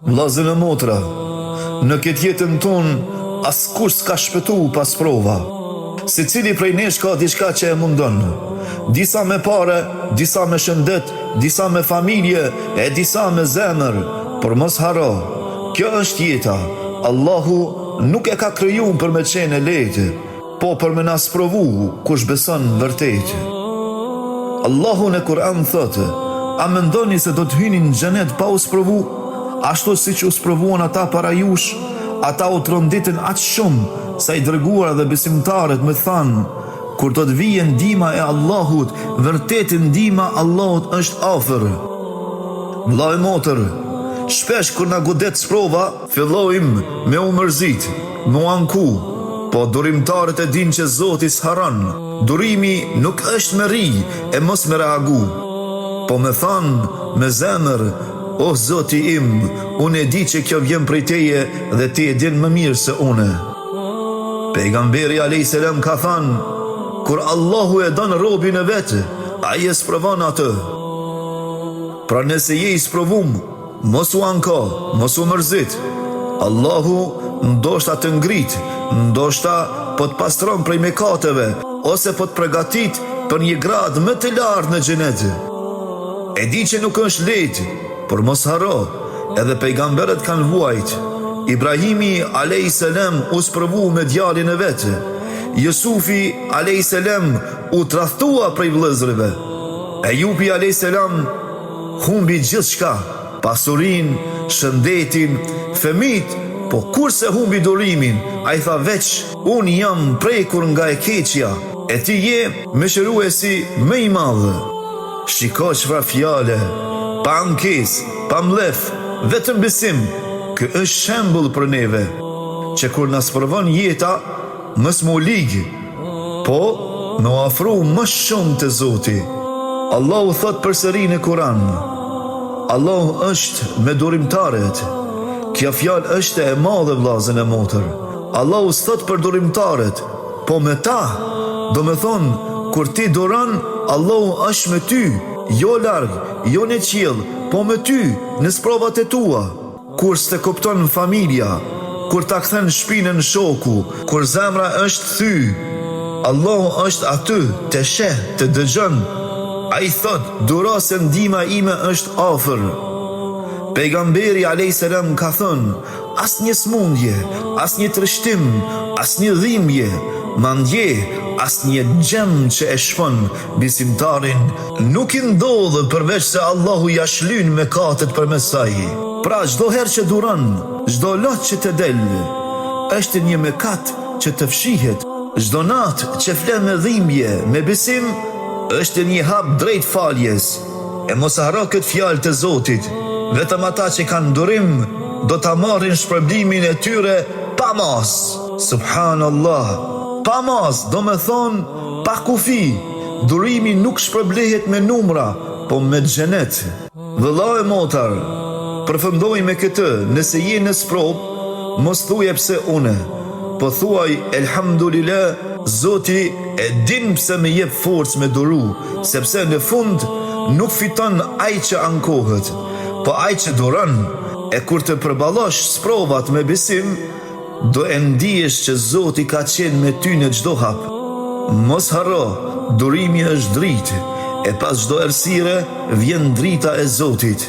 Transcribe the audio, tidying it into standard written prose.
Vllazën e motra, në këtë jetën tonë askush s'ka shpëtu pas prova. Secili prej nesh ka diçka që e mundon. Disa me pare, disa me shëndet, disa me familje, e disa me zemër. Por mos haro, kjo është jeta. Allahu nuk e ka kriju për me qenë e lehtë, po për me na sprovu kush beson vërtet. Allahu në Kur'an thotë: a mendoni se do të hynin në xhenet pa u sprovu? Ashtu siç u sprovuan ata para jush, ata u tronditën aq shumë sa i dërguara dhe besimtarët më thanë: kur do të vijë ndihma e Allahut, vërtet ndihma e Allahut është afër. Vëllai i motër, shpesh kur na godet sprova, fillojmë me u mërzit, me u anku, po durimtarët e dinë që Zoti s'harron. Durimi nuk është me ri e mos me reagu, po me thanë me zemër: o Zoti im, unë e di që kjo vjen prej teje dhe ti e din më mirë se une. Pejgamberi a.s. ka thënë: kur Allahu e don robin e vetë, ai e sprovon atë. Pra nëse je i sprovum, mos u anko, mos u mërzit. Allahu ndoshta të ngrit, ndoshta po të pastron prej mëkateve, ose po të përgatit për një grad më të lartë në xhenet. E di që nuk është lehtë, por mos haro, edhe pejgamberët kanë vuajt. Ibrahimi a.s. u sprovu me djalin e vetë. Jusufi a.s. u tradhtua prej vëllezërve. Ejubi a.s. humbi gjithçka, pasurinë, shëndetin, fëmijët, po kurse humbi durimin, ai tha veç: unë jam prekur nga e keqja, e ti je mëshiruesi më i madh. Shiko çfarë fjale, pa ankesë, pa mlef, vetëm besim. Ky është shembull për neve, që kur na sprovon jeta, mos mu lig, po me u afru më shumë te Zoti. Allahu thot përsëri në Kur'an: Allahu është me durimtarët. Kjo fjalë është e madhe, vllazën e motër. Allahu s'thot për durimtarët, po me ta. Do me thonë, kur ti duron, Allahu është me ty, jo larg, jo në qiell, po me ty në sprovat e tua. Kur s'te kupton familja, kur ta kthen shpinën shoku, kur zemra është thy, Allahu është aty, të sheh, të dëgjon. Ai thot: duro se ndihma ime është afër. Pejgamberi a.s. ka thënë: asnjë smundje, asnjë trishtim, asnjë dhimbje, mandje asnjë gjem që e shpon besimtarin nuk i ndodh përveç se Allahu ja shlyn mëkatet përmes saj. Pra çdo herë që duron, çdo lot që të del, është një mëkat që të fshihet. Çdo natë që flen me dhimbje, me besim, është një hap drejt faljes. E mos harro këtë fjalë të Zotit: vetëm ata që kanë durim do ta marrin shpërblimin e tyre pa mas. Subhanallah. Pa mas, do me thonë pa kufi. Durimi nuk shpërblehet me numra, po me xhenet. Vëllai e motar, përfundoj me këtë: nëse je në sprov, mos thuje pse une, po thuaj elhamdulillah, Zoti e din pse më jep forcë me duru, sepse në fund nuk fiton ai që ankohet, po ai që duron. E kur të përballosh sprovat me besim, do e ndihesh që Zoti ka qenë me ty në çdo hap. Mos harro, durimi është dritë, e pas çdo errësire vjen drita e Zotit.